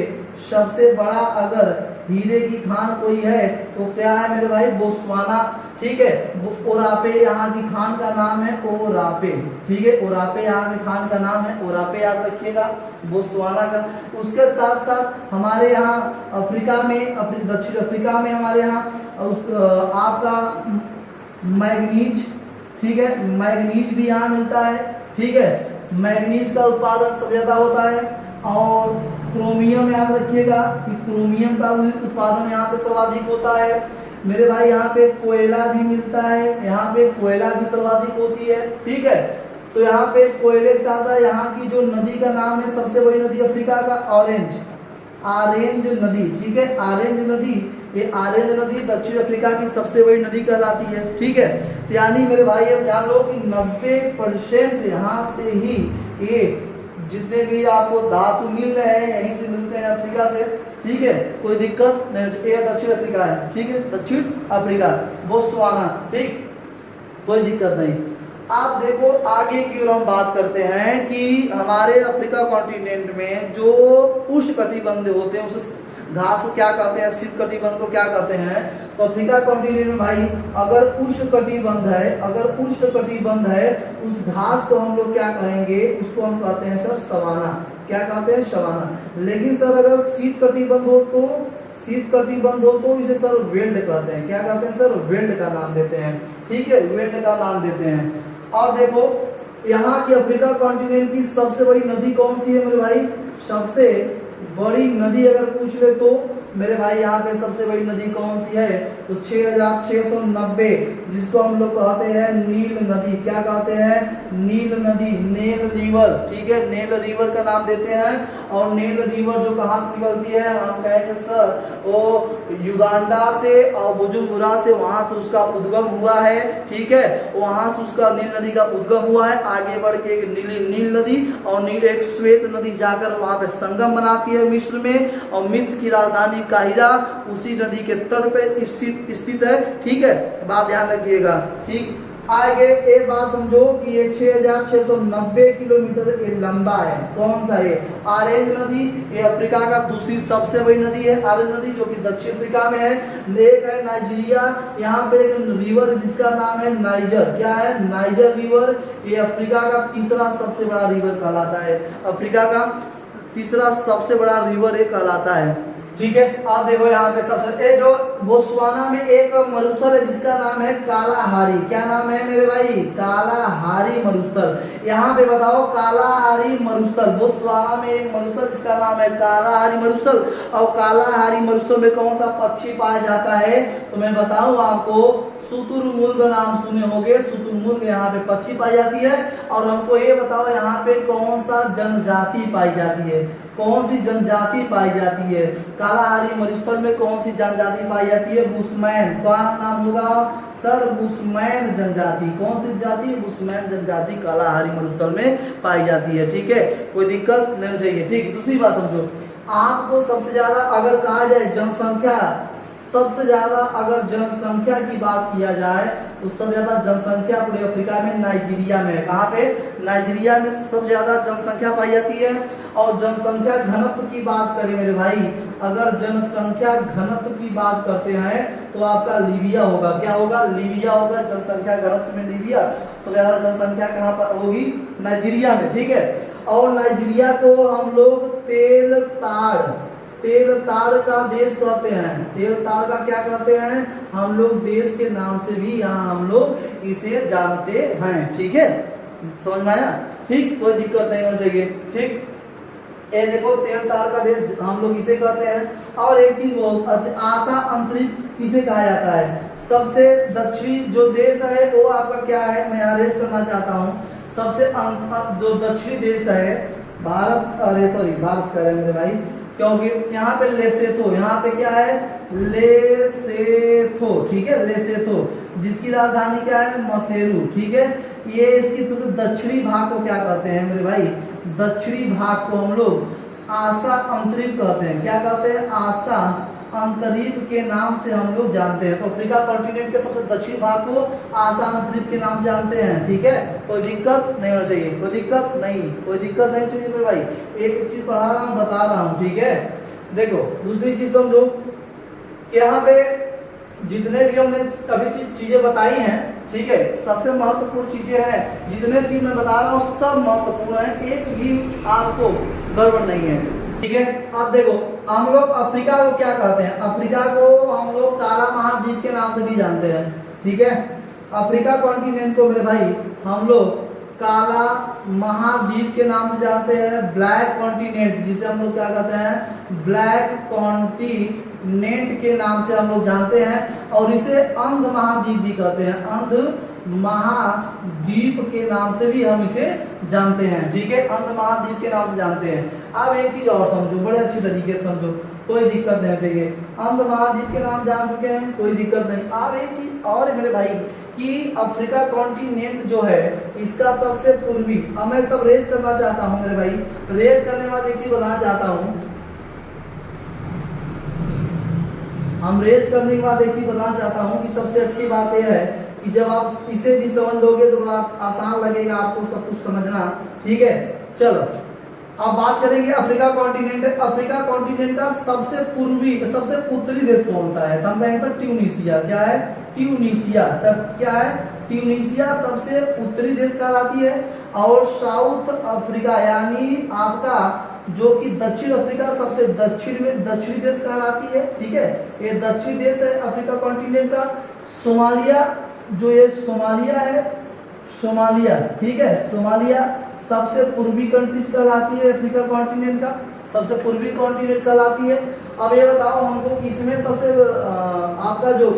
सबसे बड़ा अगर हीरे की खान कोई है तो क्या है मेरे भाई? बोत्सवाना। ठीक है, ओरापे यहाँ की खान का नाम है, ओरापे। ठीक है, ओरापे यहाँ के खान का नाम है, ओरापे याद रखिएगा, बोत्सवाना का। उसके साथ साथ हमारे यहाँ अफ्रीका में, दक्षिण अफ्रीका में हमारे यहाँ आपका मैग्नीज, ठीक है, मैग्नीज भी यहाँ मिलता है। ठीक है, मैग्नीज का उत्पादन सबसे ज्यादा होता है। और क्रोमियम याद रखिएगा कि क्रोमियम का उत्पादन यहाँ पे सर्वाधिक होता है मेरे भाई। यहाँ पे कोयला भी मिलता है, यहाँ पे कोयला भी सर्वाधिक होती है। ठीक है, तो यहाँ पे कोयले के साथ यहाँ की जो नदी का नाम है, सबसे बड़ी नदी अफ्रीका का, ऑरेंज, ऑरेंज नदी। ठीक है, ऑरेंज नदी, ये ऑरेंज नदी दक्षिण अफ्रीका की सबसे बड़ी नदी कहलाती है। ठीक है, तो यानी मेरे भाई अब जान लो कि 90% यहाँ से ही ये जितने भी आपको धातु मिल रहे हैं यहीं से मिलते हैं, अफ्रीका से। ठीक है, कोई दिक्कत नहीं। ये दक्षिण अफ्रीका है। ठीक है, दक्षिण अफ्रीका, बोत्सवाना। ठीक, कोई दिक्कत नहीं। आप देखो आगे की ओर हम बात करते हैं कि हमारे अफ्रीका कॉन्टिनेंट में जो उष्णकटिबंध होते हैं उस घास को क्या कहते हैं? शीतकटिबंध को क्या कहते हैं? तो अफ्रीका कॉन्टिनेंट में भाई अगर उष्णकटिबंध है, अगर उष्णकटिबंध है, उस घास को हम लोग क्या कहेंगे? उसको हम कहते हैं सर सवाना। क्या कहते हैं? सवाना। लेकिन सर अगर शीतकटिबंध हो तो, शीतकटिबंध हो तो इसे सर वेल्ड कहते हैं। क्या कहते हैं सर? वेल्ड का नाम देते हैं। ठीक है, वेल्ड का नाम देते हैं। और देखो यहाँ की अफ्रीका कॉन्टिनेंट की सबसे बड़ी नदी कौन सी है मेरे भाई? सबसे बड़ी नदी अगर पूछ ले तो मेरे भाई यहाँ पे सबसे बड़ी नदी कौन सी है? तो 6690, जिसको हम लोग कहते हैं नील नदी। क्या कहते हैं? नील नदी, नेल रिवर। ठीक है, नेल रिवर का नाम देते हैं। और नेल रिवर जो कहाँ से निकलती है? हम कहेंगे सर वो युगांडा से और बुजुम्बुरा से, वहां से उसका उद्गम हुआ है। ठीक है, वहां से उसका नील नदी का उद्गम हुआ है। आगे बढ़ के नील नदी और नील एक श्वेत नदी जाकर वहां पे संगम बनाती है मिस्र में। और मिस्र की राजधानी काहिरा उसी नदी के तट पे स्थित है। ठीक है, बात ध्यान रखिएगा। ठीक, आगे एक बात समझो कि ये 6690 किलोमीटर ये लंबा है। कौन सा? ये ऑरेंज नदी, ये अफ्रीका का दूसरी सबसे बड़ी नदी है, ऑरेंज नदी, जो कि दक्षिण अफ्रीका में है। एक है नाइजीरिया, यहाँ पे एक रिवर जिसका नाम है नाइजर। क्या है? Niger river. ये अफ्रीका का तीसरा सबसे बड़ा रिवर कहलाता है, अफ्रीका का तीसरा सबसे बड़ा रिवर ये कहलाता है। ठीक है, आप देखो यहाँ पे सबसे जो बोत्सवाना में एक मरुस्थल है जिसका नाम है कालाहारी। क्या नाम है मेरे भाई? कालाहारी मरुस्थल। यहाँ पे बताओ कालाहारी मरुस्थल, बोत्सवाना में एक मरुस्थल जिसका नाम है कालाहारी मरुस्थल। और कालाहारी मरुस्थल में कौन सा पक्षी पाया जाता है? तो मैं बताऊं आपको, शुतुरमुर्ग नाम सुने होंगे। शुतुरमुर्ग यहाँ पे पक्षी पाई जाती है। और हमको ये बताओ यहाँ पे कौन सा जनजाति पाई जाती है? कौन सी जनजाति पाई जाती है? कालाहारी मरुस्थल में कौन सी जनजाति पाई जाती है? बुशमैन। क्या नाम होगा सर? बुशमैन जनजाति। कौन सी जाति? बुशमैन जनजाति कालाहारी मरुस्थल में पाई जाती है। ठीक है, कोई दिक्कत नहीं चाहिए। ठीक, दूसरी बात समझो, आपको सबसे ज्यादा अगर कहा जाए जनसंख्या, सबसे ज्यादा अगर जनसंख्या की बात किया जाए तो सबसे ज्यादा जनसंख्या पूरे अफ्रीका में नाइजीरिया में है। कहाँ पे? नाइजीरिया में सबसे ज्यादा जनसंख्या पाई जाती है। और जनसंख्या घनत्व की बात करें मेरे भाई, अगर जनसंख्या घनत्व की बात करते हैं तो आपका लीबिया होगा। क्या होगा? लीबिया होगा। जनसंख्या घनत्व में लीबिया सबसे ज्यादा जनसंख्या कहाँ पर होगी? नाइजीरिया में। ठीक है, और नाइजीरिया को हम लोग तेल ताड़ तेल ताड़ का देश कहते हैं। तेल ताड़ का क्या कहते हैं? हम लोग देश के नाम से भी यहाँ हम लोग इसे जानते हैं। ठीक है, समझ में आया? ठीक, कोई दिक्कत नहीं होनी चाहिए। ठीक, ये देखो तेल ताड़ का देश हम लोग इसे कहते हैं। और एक चीज बहुत, आशा अंतरिक्ष किसे कहा जाता है? सबसे दक्षिणी जो देश है वो आपका क्या है, मैं यहाँ रेस करना चाहता हूँ। सबसे जो दक्षिणी देश है भारत, अरे सॉरी भारत कह रहे मेरे भाई, क्योंकि यहाँ पे लेसेथो, यहाँ पे क्या है लेसेथो, ठीक है लेसेथो, जिसकी राजधानी क्या है मसेरू। ठीक है, ये इसकी तो दक्षिणी भाग को क्या कहते हैं मेरे भाई? दक्षिणी भाग को हम लोग आशा अंतरिक्ष कहते हैं। क्या कहते हैं? आशा अंतरिक्ष के नाम से हम लोग जानते हैं। तो अफ्रीका कॉन्टिनेंट के सबसे दक्षिणी भाग को आशा अंतरिक्ष के नाम जानते हैं। ठीक है, कोई दिक्कत नहीं होना चाहिए, कोई दिक्कत नहीं, कोई दिक्कत नहीं चाहिए मेरे भाई। एक चीज पढ़ा रहा हूँ, बता रहा हूँ। ठीक है, देखो दूसरी चीज समझो कि यहाँ पे जितने भी हमने अभी चीजें बताई हैं, ठीक है, सबसे महत्वपूर्ण चीजें हैं। जितने चीज मैं बता रहा हूँ सब महत्वपूर्ण है, एक भी आपको गड़बड़ नहीं है। ठीक है, अब देखो हम लोग अफ्रीका को क्या कहते हैं? अफ्रीका को हम लोग काला महाद्वीप के नाम से भी जानते हैं। ठीक है, अफ्रीका कॉन्टिनेंट को मेरे भाई हम लोग काला महाद्वीप के नाम से जानते हैं। ब्लैक कॉन्टिनेंट, जिसे हम लोग क्या कहते हैं? ब्लैक कॉन्टिनेंट के नाम से हम लोग जानते हैं। और इसे अंध महाद्वीप भी कहते हैं, अंध महाद्वीप के नाम से भी हम इसे जानते हैं। ठीक है, अंध महाद्वीप के नाम से जानते हैं। अब एक चीज और समझो, बड़े अच्छी तरीके से समझो, कोई दिक्कत नहीं चाहिए। अंध महाद्वीप के नाम जान चुके हैं, कोई दिक्कत नहीं। अब एक चीज और है मेरे भाई कि अफ्रीका कॉन्टिनेंट जो है इसका सबसे पूर्वी, अब मैं सब रेज करना चाहता हूँ मेरे भाई। रेज करने के बाद एक चीज बताना चाहता हूँ, हम रेज करने के बाद एक चीज बताना चाहता हूँ कि सबसे अच्छी बात यह है कि जब आप इसे भी समझ लोगे तो बड़ा आसान लगेगा आपको सब कुछ समझना। ठीक है, चलो अब बात करेंगे अफ्रीका कॉन्टिनेंट। अफ्रीका कॉन्टिनेंट का सबसे पूर्वी, सबसे उत्तरी देश कौन सा है? तो हम कहेंगे ट्यूनीशिया। क्या है? ट्यूनीशिया। सब क्या है? ट्यूनीशिया सबसे उत्तरी देश कहलाती है। और साउथ अफ्रीका यानी आपका जो कि दक्षिण अफ्रीका सबसे दक्षिण में दक्षिणी देश कहलाती है। ठीक है, ये दक्षिणी देश है अफ्रीका कॉन्टिनेंट का। सोमालिया, जो ये सोमालिया है, सोमालिया, ठीक है, सोमालिया सबसे पूर्वी कंट्रीज कहलाती है अफ्रीका कॉन्टिनेंट का, सबसे पूर्वी कॉन्टिनेंट कहलाती है। अब ये बताओ हमको किसमें सबसे आपका जो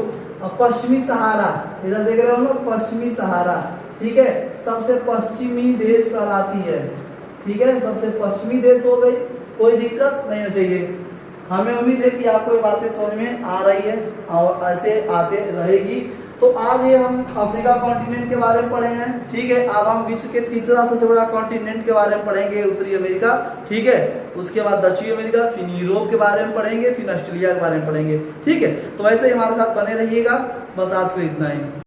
पश्चिमी सहारा, इधर देख रहे हो ना पश्चिमी सहारा, ठीक है, सबसे पश्चिमी देश कहलाती है। ठीक है, सबसे पश्चिमी देश हो गई, कोई दिक्कत नहीं होनी चाहिए। हमें उम्मीद है कि आपको ये बातें समझ में आ रही है और ऐसे आते रहेगी। तो आज ये हम अफ्रीका कॉन्टिनेंट के बारे में पढ़े हैं। ठीक है, अब हम विश्व के तीसरा सबसे बड़ा कॉन्टिनेंट के बारे में पढ़ेंगे, उत्तरी अमेरिका। ठीक है, उसके बाद दक्षिणी अमेरिका, फिर यूरोप के बारे में पढ़ेंगे, फिर ऑस्ट्रेलिया के बारे में पढ़ेंगे। ठीक है, तो ऐसे ही हमारे साथ बने रहिएगा। बस आज के लिए इतना ही।